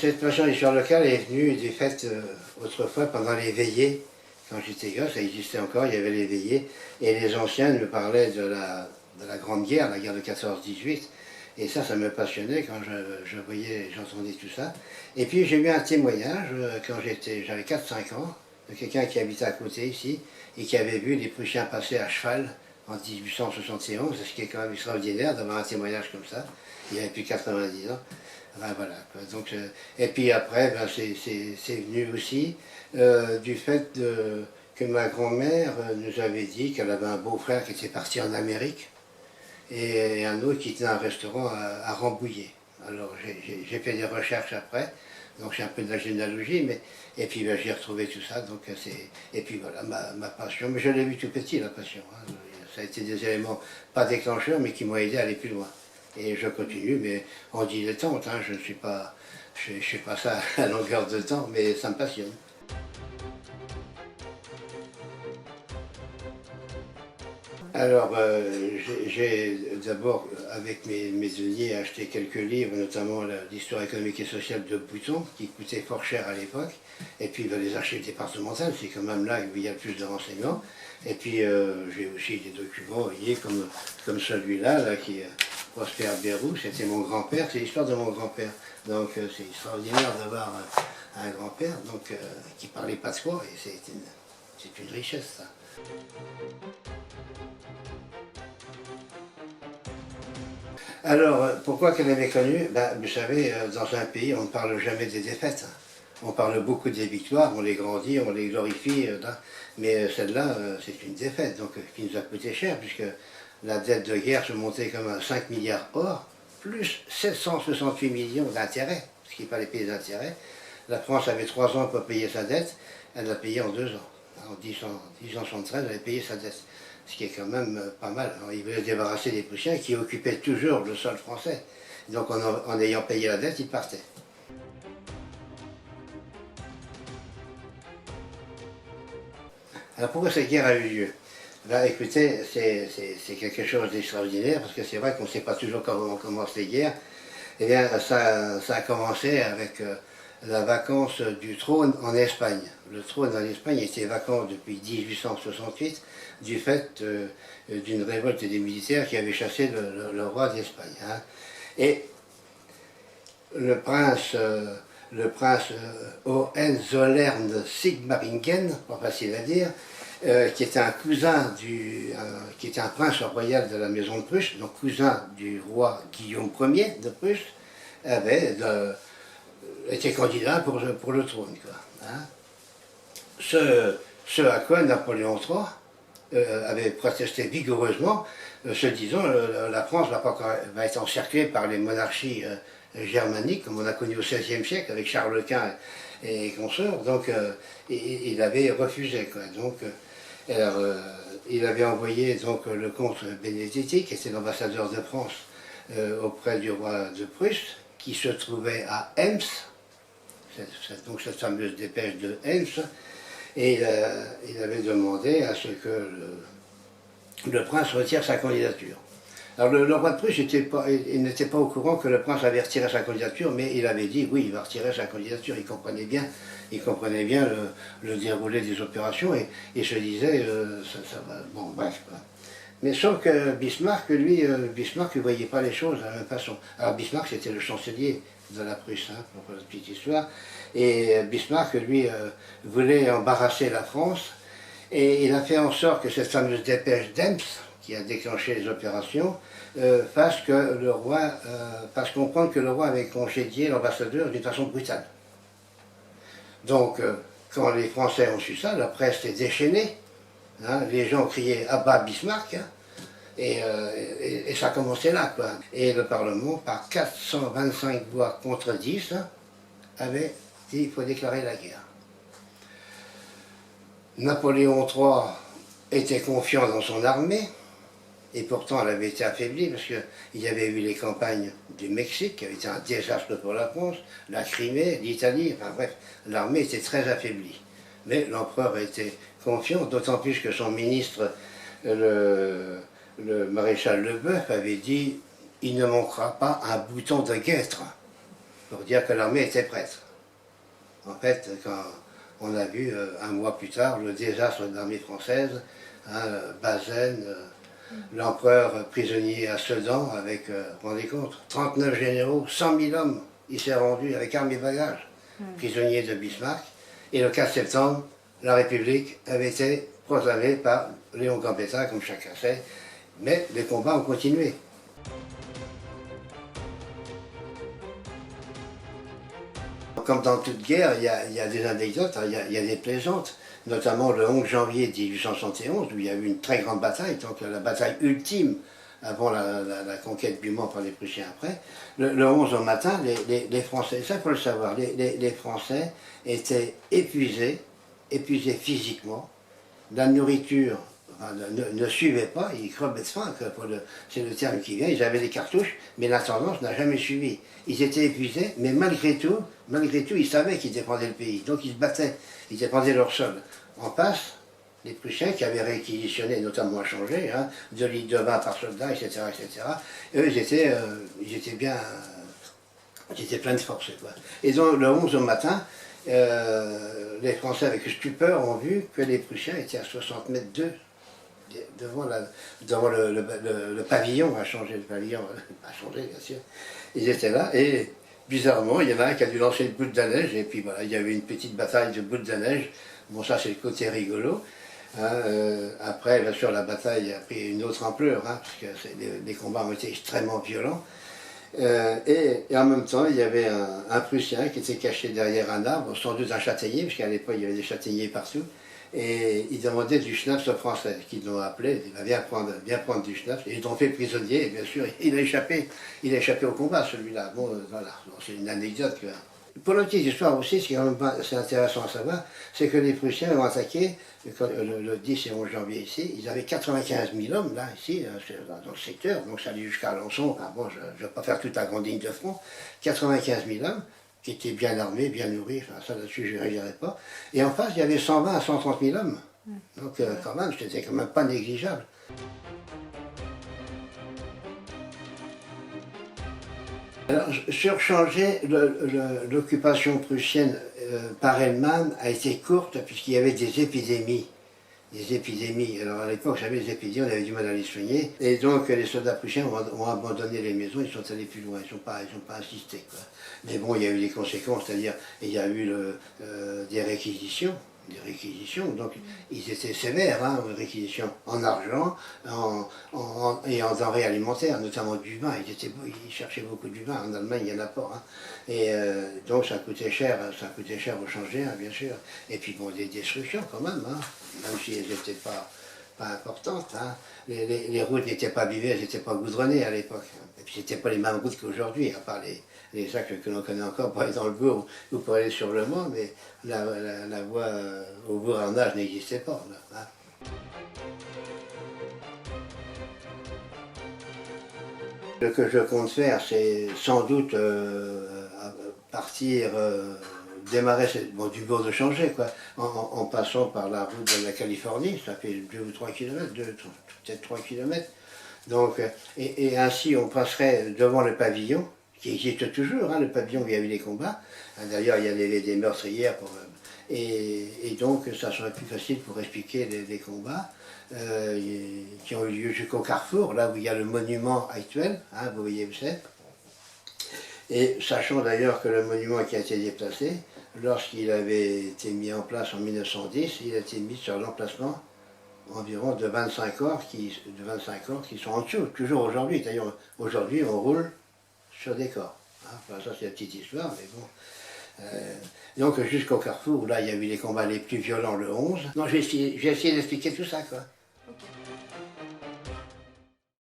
cette passion d'histoire locale est venue du fait, autrefois, pendant les veillées, quand j'étais gosse, ça existait encore, il y avait les veillées, et les anciens me parlaient de la Grande Guerre, la guerre de 14-18, et ça me passionnait quand je voyais, j'entendais tout ça. Et puis j'ai eu un témoignage, quand j'avais 4-5 ans, de quelqu'un qui habitait à côté ici, et qui avait vu les Prussiens passer à cheval en 1871, ce qui est quand même extraordinaire d'avoir un témoignage comme ça. Il avait plus de 90 ans. Ben voilà. Donc, et puis après, ben, c'est venu aussi du fait que ma grand-mère nous avait dit qu'elle avait un beau-frère qui était parti en Amérique et un autre qui tenait un restaurant à Rambouillet. Alors j'ai fait des recherches après, donc j'ai un peu de la généalogie, et puis ben, j'ai retrouvé tout ça, donc et puis voilà ma passion, mais je l'ai vu tout petit la passion, hein. Ça a été des éléments pas déclencheurs, mais qui m'ont aidé à aller plus loin. Et je continue, mais en dilettante, hein, je ne suis pas, je fais pas ça à longueur de temps, mais ça me passionne. Alors, j'ai d'abord, avec mes deniers, acheté quelques livres, notamment l'histoire économique et sociale de Bouton, qui coûtait fort cher à l'époque. Et puis les archives départementales, c'est quand même là où il y a le plus de renseignements. Et puis j'ai aussi des documents, vous voyez, comme celui-là, là, qui est Prosper Bérou, c'était mon grand-père, c'est l'histoire de mon grand-père. Donc c'est extraordinaire d'avoir un grand-père qui parlait pas de quoi, et c'est une richesse, ça. Alors, pourquoi qu'elle est méconnue? Ben, vous savez, dans un pays, on ne parle jamais des défaites. On parle beaucoup des victoires, on les grandit, on les glorifie, mais celle-là, c'est une défaite, donc qui nous a coûté cher, puisque la dette de guerre se montait comme à 5 milliards or, plus 768 millions d'intérêts, ce qui n'est pas les payer d'intérêts. La France avait 3 ans pour payer sa dette, elle l'a payée en 2 ans. En 1873, elle avait payé sa dette, ce qui est quand même pas mal. Alors, ils voulaient se débarrasser des Prussiens qui occupaient toujours le sol français. Donc en ayant payé la dette, ils partaient. Alors pourquoi cette guerre a eu lieu? Là, écoutez, c'est quelque chose d'extraordinaire, parce que c'est vrai qu'on ne sait pas toujours comment commencent les guerres. Eh bien, ça a commencé avec la vacance du trône en Espagne. Le trône en Espagne était vacant depuis 1868 du fait d'une révolte des militaires qui avaient chassé le roi d'Espagne. Hein. Et le prince Hohenzollern-Sigmaringen, pas facile à dire, qui était un cousin qui était un prince royal de la maison de Prusse, donc cousin du roi Guillaume Ier de Prusse, était candidat pour le trône. Quoi, hein. Ce à quoi Napoléon III avait protesté vigoureusement, se disant la France va être encerclée par les monarchies germaniques, comme on a connu au XVIe siècle, avec Charles Quint et consorts, donc il avait refusé. Quoi. Donc, il avait envoyé donc, le comte Benedetti, qui était l'ambassadeur de France auprès du roi de Prusse, qui se trouvait à Ems, donc cette fameuse dépêche de Ems, et il avait demandé à ce que le prince retire sa candidature. Alors le roi de Prusse il n'était pas au courant que le prince avait retiré sa candidature, mais il avait dit oui, il va retirer sa candidature, il comprenait bien le déroulé des opérations et se disait ça va, bon bref. Quoi. Mais sauf que Bismarck, lui, Bismarck ne voyait pas les choses de la même façon. Alors Bismarck, c'était le chancelier de la Prusse, hein, pour la petite histoire, et Bismarck, lui, voulait embarrasser la France, et il a fait en sorte que cette fameuse dépêche d'Ems, qui a déclenché les opérations, fasse comprendre que le roi avait congédié l'ambassadeur d'une façon brutale. Donc, quand les Français ont su ça, la presse s'est déchaînée, hein, les gens criaient « à bas Bismarck hein, », et ça a commencé là. Quoi. Et le Parlement, par 425 voix contre 10, hein, avait dit qu'il faut déclarer la guerre. Napoléon III était confiant dans son armée, et pourtant elle avait été affaiblie, parce qu'il y avait eu les campagnes du Mexique, qui avaient été un désastre pour la France, la Crimée, l'Italie, enfin bref, l'armée était très affaiblie. Mais l'empereur était confiant, d'autant plus que son ministre, le maréchal Leboeuf, avait dit « il ne manquera pas un bouton de guêtre ». pour dire que l'armée était prête. En fait, quand on a vu un mois plus tard le désastre de l'armée française, hein, Bazaine, l'empereur prisonnier à Sedan avec, vous vous rendez compte, 39 généraux, 100 000 hommes, il s'est rendu avec armes et bagages, prisonnier de Bismarck. Et le 4 septembre, la République avait été proclamée par Léon Gambetta, comme chacun sait, mais les combats ont continué. Comme dans toute guerre, il y a des anecdotes, hein, il y a des plaisantes, notamment le 11 janvier 1871, où il y a eu une très grande bataille, donc la bataille ultime avant la conquête du Mans par les Prussiens après. Le 11 au matin, les Français, ça il faut le savoir, les Français étaient épuisés physiquement, la nourriture ne suivait pas, ils crevaient de faim, c'est le terme qui vient, ils avaient des cartouches, mais la tendance n'a jamais suivi. Ils étaient épuisés, mais malgré tout, ils savaient qu'ils défendaient le pays, donc ils se battaient, ils défendaient leur sol. En face, les Prussiens qui avaient réquisitionné, notamment à Changé, hein, 2 litres de vin par soldat, etc., eux, ils étaient pleins de force, quoi. Et donc, le 11 au matin, les Français, avec stupeur, ont vu que les Prussiens étaient à 60 mètres d'eux, devant le pavillon, a changé le pavillon, a changé bien sûr. Ils étaient là et bizarrement, il y en a un qui a dû lancer une boule de neige et puis voilà, il y avait une petite bataille de boules de neige. Bon, ça c'est le côté rigolo. Hein, après, bien sûr, la bataille a pris une autre ampleur, hein, parce que les combats ont été extrêmement violents. Et en même temps, il y avait un Prussien qui était caché derrière un arbre, sans doute un châtaignier, parce qu'à l'époque il y avait des châtaigniers partout. Et ils demandaient du schnapps aux Français, qui l'ont appelé, il va viens prendre du schnapps, et ils l'ont fait prisonnier, et bien sûr, il a échappé au combat, celui-là. Bon, voilà, c'est une anecdote. Pour la petite histoire aussi, ce qui est quand même c'est intéressant à savoir, c'est que les Prussiens ont attaqué, le 10 et 11 janvier ici, ils avaient 95 000 hommes, là, ici, dans le secteur, donc ça allait jusqu'à Alençon, enfin, bon, je ne vais pas faire toute la grande ligne de front, 95 000 hommes, qui étaient bien armés, bien nourris, enfin, ça là-dessus je ne réagirais pas. Et en face, il y avait 120 à 130 000 hommes. Donc quand même, c'était quand même pas négligeable. Alors, surchanger, l'occupation prussienne par elle-même a été courte puisqu'il y avait des épidémies. Alors à l'époque, j'avais des épidémies, on avait du mal à les soigner. Et donc les soldats prussiens ont abandonné les maisons, ils sont allés plus loin, ils n'ont pas insisté, quoi. Mais bon, il y a eu des conséquences, c'est-à-dire il y a eu des réquisitions. Donc ils étaient sévères, hein, aux réquisitions en argent et en denrées alimentaires, notamment du vin. Ils cherchaient beaucoup du vin, en Allemagne il n'y en a pas. Hein. Et donc ça coûtait cher au changer, hein, bien sûr. Et puis bon, des destructions quand même, hein, même si elles n'étaient pas importantes. Hein. Les routes n'étaient pas bivées, elles n'étaient pas goudronnées à l'époque. Et puis c'était pas les mêmes routes qu'aujourd'hui, à part les axes que l'on connaît encore pour aller dans le bourg ou pour aller sur le Mans, mais la voie au bourg en nage n'existait pas. Là, hein. Ce que je compte faire, c'est sans doute partir, démarrer du bourg de Changé, quoi, en passant par la route de la Californie, ça fait 2 ou 3 km, peut-être 3 km. Donc, et ainsi on passerait devant le pavillon, qui existe toujours, hein, le pavillon où il y a eu les combats. D'ailleurs, il y a des meurtrières. Et donc, ça serait plus facile pour expliquer les combats qui ont eu lieu jusqu'au carrefour, là où il y a le monument actuel, hein, vous voyez où c'est. Et sachant d'ailleurs que le monument qui a été déplacé, lorsqu'il avait été mis en place en 1910, il a été mis sur l'emplacement environ de 25 corps qui sont en dessous, toujours aujourd'hui. D'ailleurs, aujourd'hui, on roule sur des corps. Hein. Enfin, ça, c'est la petite histoire, mais bon. Donc, jusqu'au carrefour, où là, il y a eu les combats les plus violents le 11. Non, j'ai essayé d'expliquer tout ça, quoi. Okay.